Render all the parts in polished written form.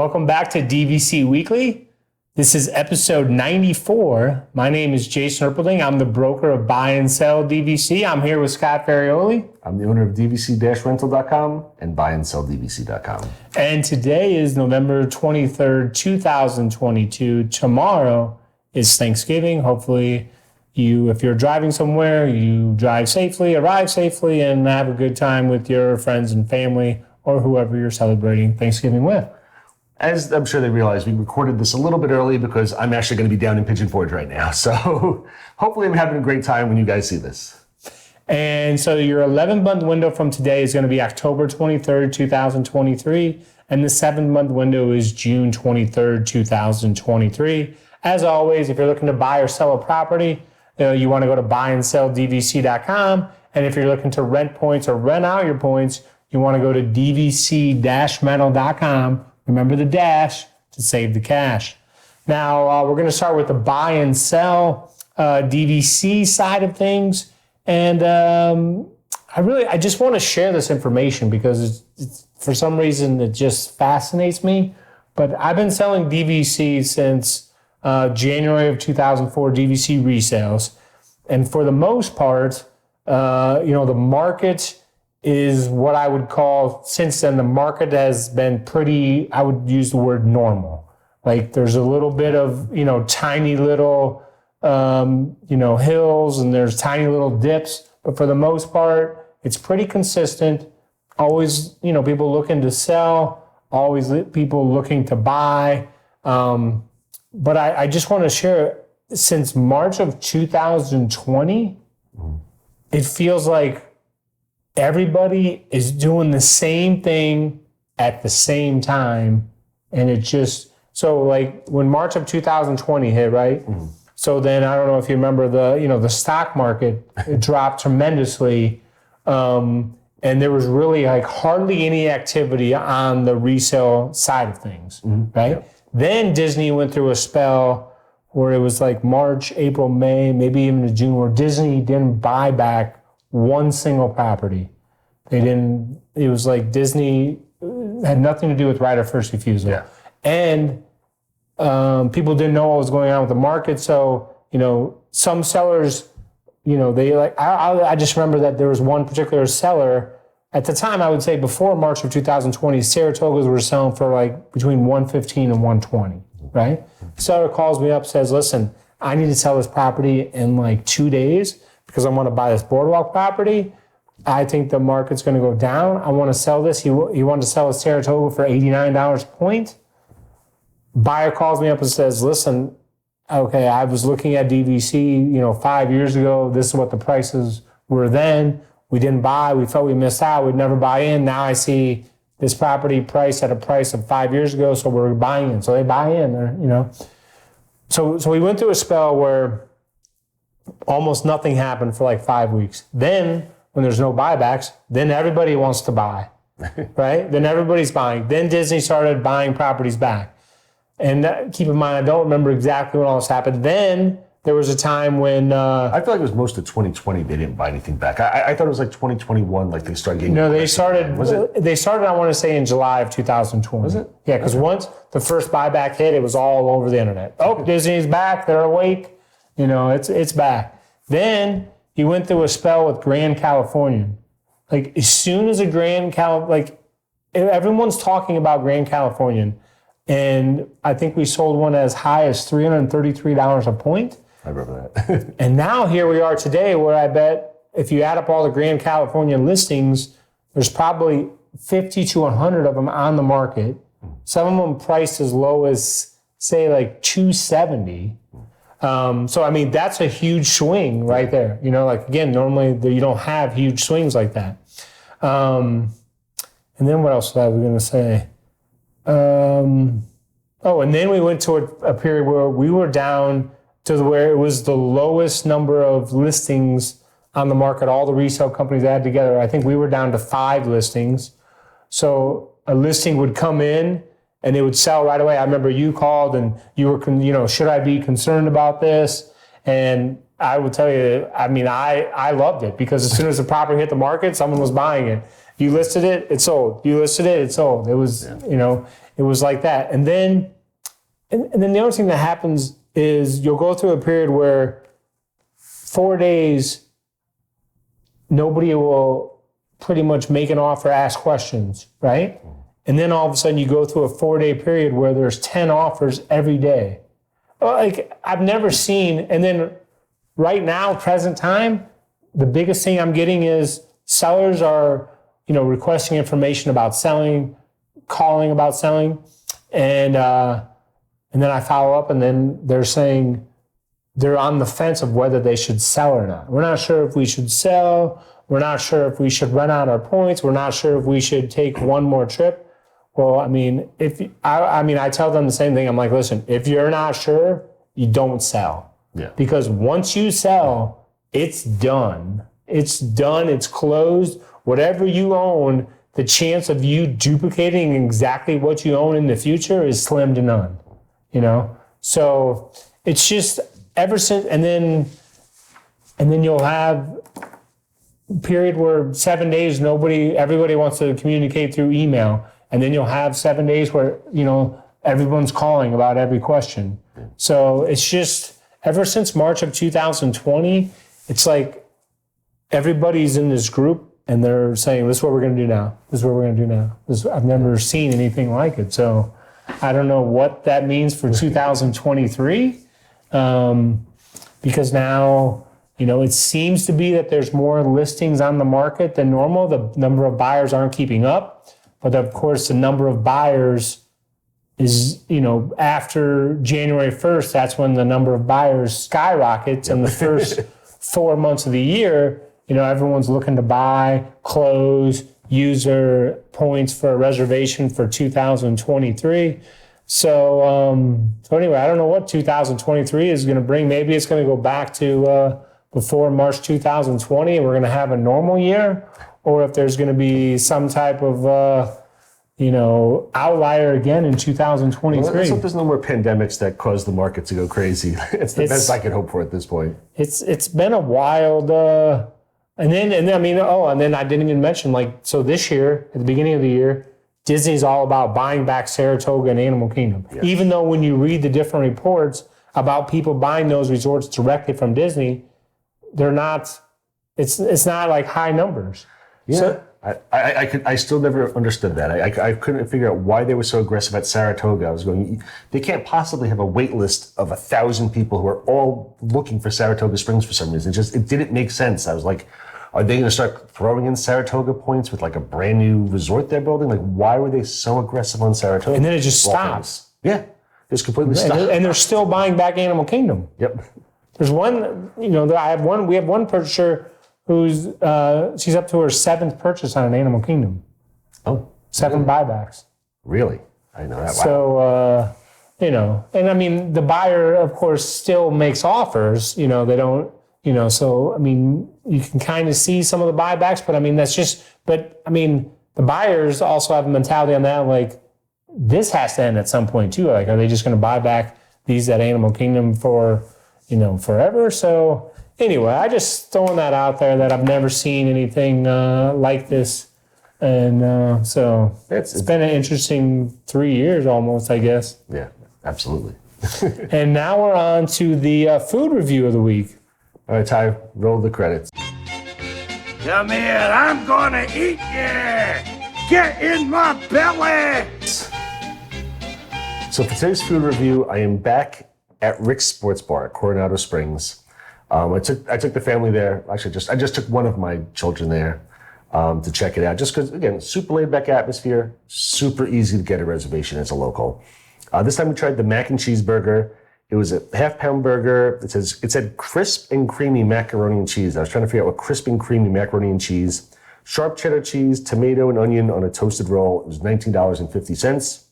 Welcome back to DVC Weekly. This is episode 94. My name is Jason Erpelding. I'm the broker of Buy and Sell DVC. I'm here with Scott Ferrioli. I'm the owner of DVC-Rental.com and BuyandSellDVC.com. And today is November 23rd, 2022. Tomorrow is Thanksgiving. Hopefully, if you're driving somewhere, you drive safely, arrive safely, and have a good time with your friends and family or whoever you're celebrating Thanksgiving with. As I'm sure they realize, we recorded this a little bit early because I'm actually going to be down in Pigeon Forge right now. So hopefully I'm having a great time when you guys see this. And so your 11-month window from today is going to be October 23rd, 2023. And the 7-month window is June 23rd, 2023. As always, if you're looking to buy or sell a property, you want to go to BuyandSellDVC.com. And if you're looking to rent points or rent out your points, you want to go to DVC-Rental.com. Remember the dash to save the cash. Now, we're going to start with the buy and sell DVC side of things. And I just want to share this information because it's for some reason it just fascinates me. But I've been selling DVC since January of 2004, DVC resales. And for the most part, the market is what I would call, since then, the market has been pretty, I would use the word normal. Like there's a little bit of, tiny little, hills and there's tiny little dips. But for the most part, it's pretty consistent. Always, people looking to sell, always people looking to buy. But I just want to share, since March of 2020, it feels like everybody is doing the same thing at the same time. And it just, so like when March of 2020 hit, right? Mm-hmm. So then I don't know if you remember the stock market, it dropped tremendously. And there was really like hardly any activity on the resale side of things, right? Yep. Then Disney went through a spell where it was like March, April, May, maybe even to June, where Disney didn't buy back one single property. It was like Disney had nothing to do with right of first refusal. Yeah. And people didn't know what was going on with the market. So, some sellers, I just remember that there was one particular seller at the time, I would say before March of 2020, Saratogas were selling for like between 115 and 120, right? Seller calls me up, says, listen, I need to sell this property in like 2 days because I want to buy this boardwalk property. I think the market's going to go down. I want to sell this. He wanted to sell a Saratoga for $89 a point. Buyer calls me up and says, listen, okay, I was looking at DVC, 5 years ago. This is what the prices were then. We didn't buy. We felt we missed out. We'd never buy in. Now I see this property priced at a price of 5 years ago, so we're buying in. So they buy in, So we went through a spell where almost nothing happened for like 5 weeks. Then, when there's no buybacks, then everybody wants to buy, right? Then everybody's buying. Then Disney started buying properties back. And keep in mind, I don't remember exactly when all this happened. Then there was a time when... I feel like it was most of 2020 they didn't buy anything back. I thought it was like 2021, like they started getting... No, they started, I want to say, in July of 2020. Was it? Yeah, because once the first buyback hit, it was all over the internet. Oh, Disney's back. They're awake. It's back. Then he went through a spell with Grand Californian. Like, as soon as everyone's talking about Grand Californian, and I think we sold one as high as $333 a point. I remember that. And now here we are today, where I bet if you add up all the Grand Californian listings, there's probably 50 to 100 of them on the market. Some of them priced as low as, say, like $270. So, I mean, that's a huge swing right there. Again, normally you don't have huge swings like that. And then what else was I going to say? And then we went to a period where we were down to where it was the lowest number of listings on the market. All the resale companies added together, I think we were down to 5 listings. So a listing would come in and it would sell right away. I remember you called and you were, should I be concerned about this? And I would tell you, I mean, I loved it because as soon as the property hit the market, someone was buying it. You listed it, it sold. You listed it, it sold. It was, it was like that. And then the other thing that happens is you'll go through a period where 4 days, nobody will pretty much make an offer, ask questions, right? And then all of a sudden you go through a 4-day period where there's 10 offers every day. Like I've never seen, and then right now, present time, the biggest thing I'm getting is sellers are, requesting information about selling, calling about selling, and then I follow up, and then they're saying they're on the fence of whether they should sell or not. We're not sure if we should sell. We're not sure if we should run out our points. We're not sure if we should take one more trip. Well, I tell them the same thing. I'm like, listen, if you're not sure, you don't sell. Yeah. Because once you sell, it's done. It's done. It's closed. Whatever you own, the chance of you duplicating exactly what you own in the future is slim to none. So it's just ever since, and then you'll have a period where 7 days everybody wants to communicate through email, and then you'll have 7 days where everyone's calling about every question. So it's just ever since March of 2020, it's like everybody's in this group and they're saying, this is what we're going to do now. This is what we're going to do now. I've never seen anything like it. So I don't know what that means for 2023, because now, it seems to be that there's more listings on the market than normal. The number of buyers aren't keeping up. But of course, the number of buyers is, after January 1st, that's when the number of buyers skyrockets. And the first 4 months of the year, everyone's looking to buy, close, use their points for a reservation for 2023. So anyway, I don't know what 2023 is going to bring. Maybe it's going to go back to before March 2020, and we're going to have a normal year, or if there's going to be some type of outlier again in 2023. Well, let's hope there's no more pandemics that cause the market to go crazy. It's the best I could hope for at this point. It's been a wild, and then I didn't even mention, so this year, at the beginning of the year, Disney's all about buying back Saratoga and Animal Kingdom. Yes. Even though when you read the different reports about people buying those resorts directly from Disney, they're not, it's not like high numbers. Yeah. So, I still never understood that. I couldn't figure out why they were so aggressive at Saratoga. I was going, they can't possibly have a wait list of 1,000 people who are all looking for Saratoga Springs for some reason. It didn't make sense. I was like, are they going to start throwing in Saratoga points with a brand new resort they're building? Why were they so aggressive on Saratoga? And then it just stops. Yeah, just completely stops. And they're still buying back Animal Kingdom. Yep. There's one, we have one purchaser who's, she's up to her 7th purchase on an Animal Kingdom. Oh. 7 buybacks. Really? I know that. Wow. So, and the buyer, of course, still makes offers, they don't, so, you can kind of see some of the buybacks, but the buyers also have a mentality on that, this has to end at some point too. Are they just going to buy back these at Animal Kingdom for, forever? So anyway, I just throwing that out there that I've never seen anything like this. And so it's been an interesting 3 years almost, I guess. Yeah, absolutely. And now we're on to the food review of the week. All right, Ty, roll the credits. Come here, I'm gonna eat you! Get in my belly! So for today's food review, I am back at Rix Sports Bar at Coronado Springs. I took the family there. Actually, I just took one of my children there to check it out. Just because, again, super laid back atmosphere, super easy to get a reservation as a local. This time we tried the mac and cheese burger. It was a half-pound burger. It said crisp and creamy macaroni and cheese. I was trying to figure out what crisp and creamy macaroni and cheese. Sharp cheddar cheese, tomato, and onion on a toasted roll. It was $19.50.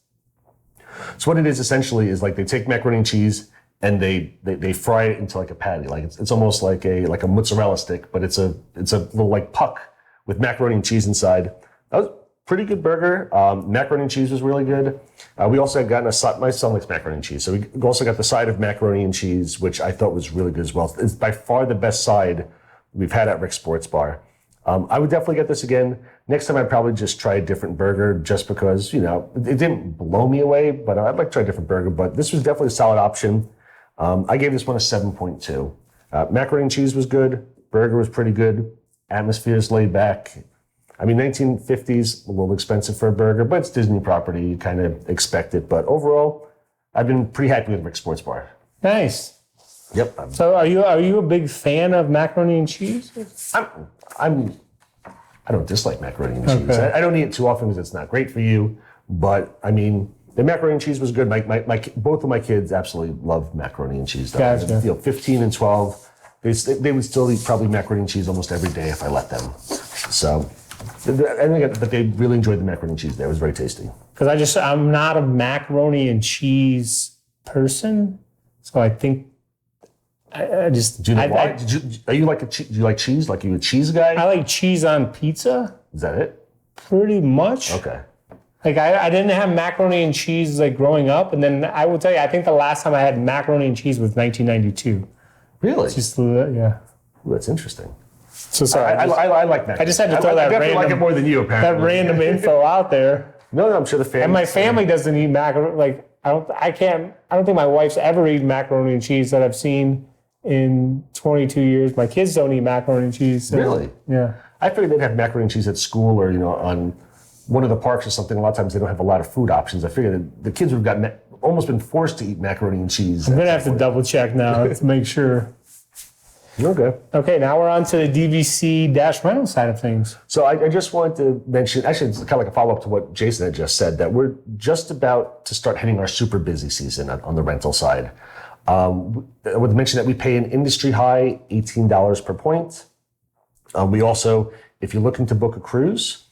So what it is essentially is they take macaroni and cheese and they fry it into a patty. It's almost like a mozzarella stick, but it's a little puck with macaroni and cheese inside. That was a pretty good burger. Macaroni and cheese was really good. We also had gotten a side. My son likes macaroni and cheese, so we also got the side of macaroni and cheese, which I thought was really good as well. It's by far the best side we've had at Rix Sports Bar. I would definitely get this again. Next time I'd probably just try a different burger just because, it didn't blow me away, but I'd like to try a different burger. But this was definitely a solid option. I gave this one a 7.2. Macaroni and cheese was good. Burger was pretty good. Atmosphere is laid back. I mean, 1950s, a little expensive for a burger, but it's Disney property. You kind of expect it. But overall, I've been pretty happy with Rix Sports Bar. Nice. Yep. So are you a big fan of macaroni and cheese? I don't dislike macaroni and cheese. Okay. I don't eat it too often because it's not great for you. But I mean, the macaroni and cheese was good. Both of my kids absolutely love macaroni and cheese. Though. Gotcha. 15 and 12, they would still eat probably macaroni and cheese almost every day if I let them. So, but they really enjoyed the macaroni and cheese there. It was very tasty. Because I'm not a macaroni and cheese person, so I think I just. Do you know why? Do you like cheese? Like, are you a cheese guy? I like cheese on pizza. Is that it? Pretty much. Okay. Like I didn't have macaroni and cheese like growing up, and then I will tell you, I think the last time I had macaroni and cheese was 1992. Really? Just yeah. Ooh, that's interesting. So sorry. I like macaroni. I just had to throw I definitely like it more than you, apparently. that random info out there. No, I'm sure the family. And my family doesn't eat macaroni. Like I don't think my wife's ever eaten macaroni and cheese that I've seen in 22 years. My kids don't eat macaroni and cheese. So, Really? Yeah. I figured they'd have macaroni and cheese at school or, on one of the parks or something. A lot of times they don't have a lot of food options. I figured that the kids would have almost been forced to eat macaroni and cheese. I'm going to have to double check now to make sure. Okay. Okay, now we're on to the DVC-rental side of things. So I just wanted to mention, actually it's kind of like a follow-up to what Jason had just said, that we're just about to start hitting our super busy season on the rental side. I would mention that we pay an industry high $18 per point. We also, if you're looking to book a cruise,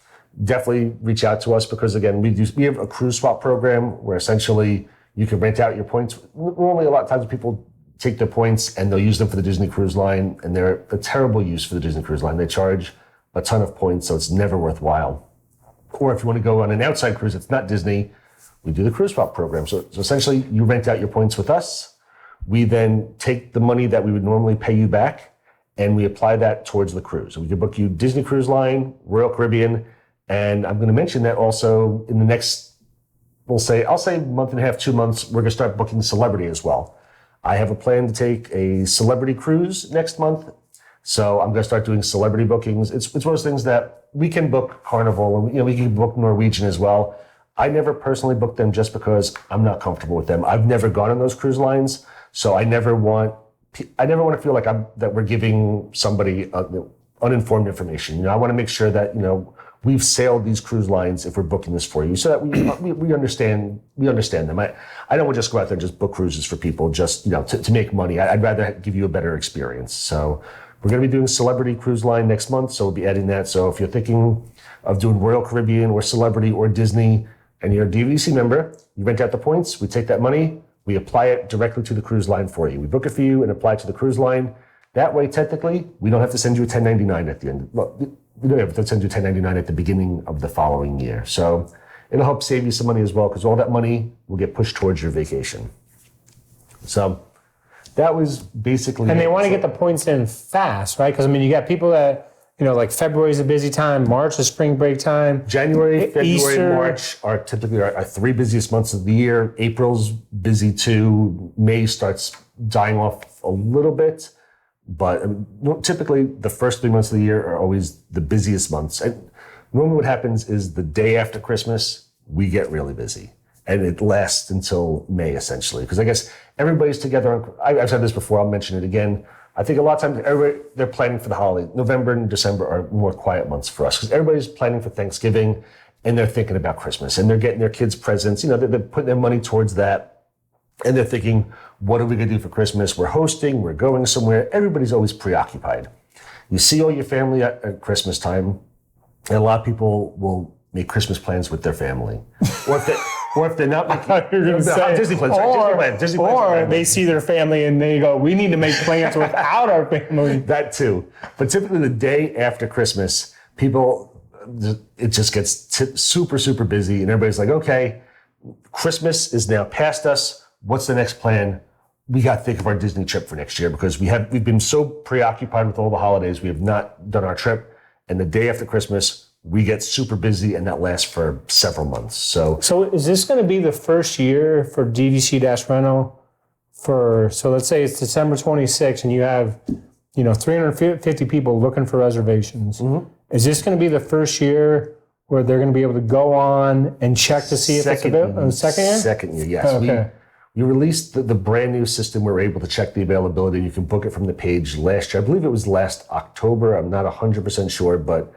definitely reach out to us because, again, we have a cruise swap program where essentially you can rent out your points. Normally, a lot of times people take their points and they'll use them for the Disney Cruise Line, and they're a terrible use for the Disney Cruise Line. They charge a ton of points, so it's never worthwhile. Or if you want to go on an outside cruise that's not Disney, we do the cruise swap program. So essentially, you rent out your points with us. We then take the money that we would normally pay you back, and we apply that towards the cruise. So we can book you Disney Cruise Line, Royal Caribbean, and I'm going to mention that also in the next, I'll say month and a half, 2 months, we're going to start booking Celebrity as well. I have a plan to take a Celebrity cruise next month, so I'm going to start doing Celebrity bookings. It's one of those things that we can book Carnival, and we can book Norwegian as well. I never personally book them just because I'm not comfortable with them. I've never gone on those cruise lines, so I never want to feel like that we're giving somebody uninformed information. I want to make sure that we've sailed these cruise lines if we're booking this for you, so that we understand them. I don't want to just go out there and just book cruises for people just to make money. I'd rather give you a better experience. So we're going to be doing Celebrity Cruise Line next month, so we'll be adding that. So if you're thinking of doing Royal Caribbean or Celebrity or Disney and you're a DVC member, you rent out the points, we take that money, we apply it directly to the cruise line for you. We book it for you and apply it to the cruise line. That way, technically, we don't have to send you a 1099 at the end. Well, we don't have to send you a 1099 at the beginning of the following year. So it'll help save you some money as well, because all that money will get pushed towards your vacation. So that was basically And they want to get the points in fast, right? Because, you got people that, like February's a busy time, March is spring break time. January, February, Easter. March are typically our three busiest months of the year. April's busy too. May starts dying off a little bit. But typically, the first 3 months of the year are always the busiest months. And normally what happens is the day after Christmas, we get really busy. And it lasts until May, essentially. Because I guess everybody's together. I've said this before, I'll mention it again. I think a lot of times they're planning for the holiday. November and December are more quiet months for us because everybody's planning for Thanksgiving and they're thinking about Christmas. And they're getting their kids presents. They're putting their money towards that. And they're thinking, what are we going to do for Christmas? We're hosting, we're going somewhere. Everybody's always preoccupied. You see all your family at Christmas time, and a lot of people will make Christmas plans with their family. Or if they're not making Disney plans. Or they see their family and they go, we need to make plans without our family. That too. But typically the day after Christmas, it just gets super, super busy. And everybody's like, okay, Christmas is now past us. What's the next plan? We got to think of our Disney trip for next year because we've been so preoccupied with all the holidays. We have not done our trip. and the day after Christmas, we get super busy, and that lasts for several months. So is this going to be the first year for DVC-Rental so let's say it's December 26th and you have, 350 people looking for reservations. Mm-hmm. Is this going to be the first year where they're going to be able to go on and check to see if it's available? Second year? Second year, yes. Okay. We released the brand new system where we're able to check the availability. You can book it from the page last year. I believe it was last October. I'm not 100% sure, but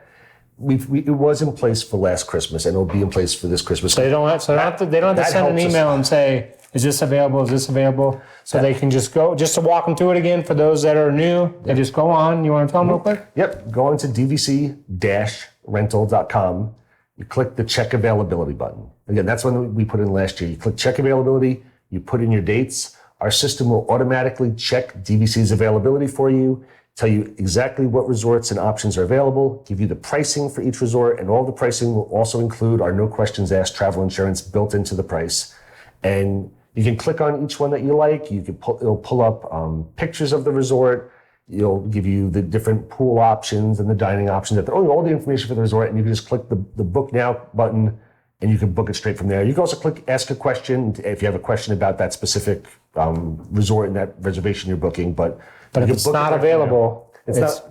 it was in place for last Christmas, and it'll be in place for this Christmas. So they don't have to send an email and say, is this available? Is this available? So they can just go, just to walk them through it again for those that are new, they just go on. You want to tell them real quick? Yep. Go on to DVC-Rental.com. You click the check availability button. Again, that's one we put in last year. You click check availability, you put in your dates. Our system will automatically check DVC's availability for you, tell you exactly what resorts and options are available, give you the pricing for each resort, and all the pricing will also include our no questions asked travel insurance built into the price. And you can click on each one that you like. It'll pull up pictures of the resort. It'll give you the different pool options and the dining options, all the information for the resort, and you can just click the book now button and you can book it straight from there. You can also click ask a question if you have a question about that specific resort and that reservation you're booking. But if it's not available, it's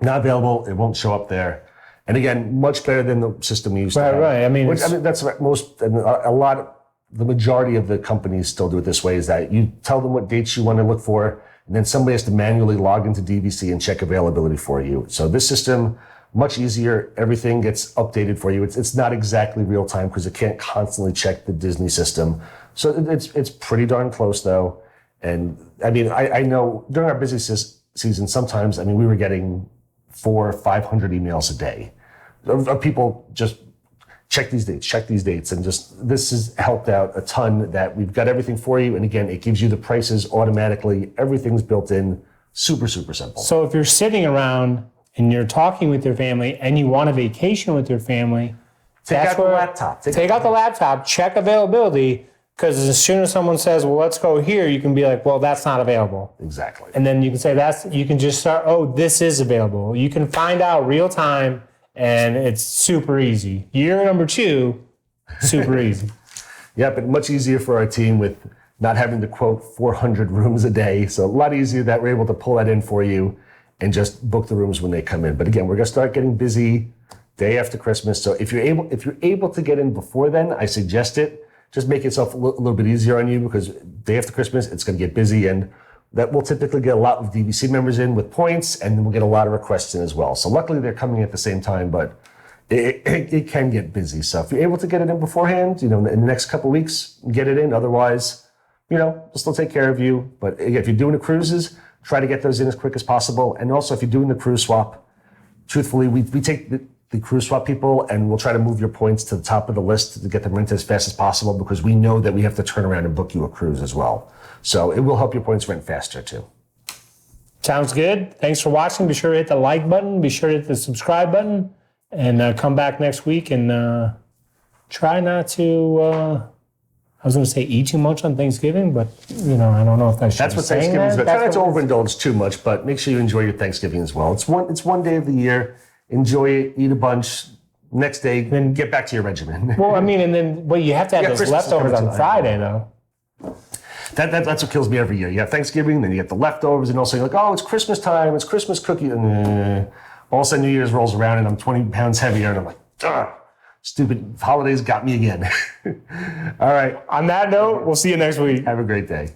not available. It won't show up there. And again, much better than the system we used to have. Right. That's the majority of the companies still do it this way, is that you tell them what dates you want to look for, and then somebody has to manually log into DVC and check availability for you. So this system, much easier. Everything gets updated for you. It's not exactly real time because it can't constantly check the Disney system. So it's pretty darn close though. And I know during our busy season, sometimes, we were getting 400 or 500 emails a day of people just check these dates. And just, this has helped out a ton that we've got everything for you. And again, it gives you the prices automatically. Everything's built in, super, super simple. So if you're sitting around and you're talking with your family and you want a vacation with your family, take out the laptop. Take out the laptop, check availability, because as soon as someone says, well, let's go here, you can be like, well, that's not available. Exactly. And then you can say you can just start, this is available. You can find out real time, and it's super easy. Year number 2, super easy. Yeah, but much easier for our team with not having to quote 400 rooms a day. So a lot easier that we're able to pull that in for you and just book the rooms when they come in. But again, we're going to start getting busy day after Christmas. So if you're able to get in before then, I suggest it. Just make yourself a little bit easier on you, because day after Christmas, it's going to get busy, and that will typically get a lot of DVC members in with points, and then we'll get a lot of requests in as well. So luckily they're coming at the same time, but it can get busy. So if you're able to get it in beforehand, in the next couple of weeks, get it in. Otherwise, they'll still take care of you. But if you're doing the cruises, try to get those in as quick as possible. And also if you're doing the cruise swap, truthfully, we take the cruise swap people, and we'll try to move your points to the top of the list to get them rented as fast as possible, because we know that we have to turn around and book you a cruise as well. So it will help your points rent faster too. Sounds good. Thanks for watching. Be sure to hit the like button. Be sure to hit the subscribe button, and come back next week and try not to, I was going to say eat too much on Thanksgiving, but I don't know if that should That's what Thanksgiving is about. Try not to overindulge too much, but make sure you enjoy your Thanksgiving as well. It's one day of the year. Enjoy it, eat a bunch. Next day, then get back to your regimen. Well, and then you have to have those Christmas leftovers on Friday, though. That's what kills me every year. You have Thanksgiving, then you get the leftovers, and also you're like, it's Christmas time, it's Christmas cookie. And all of a sudden New Year's rolls around and I'm 20 pounds heavier, and I'm like, stupid holidays got me again. All right. On that note, we'll see you next week. Have a great day.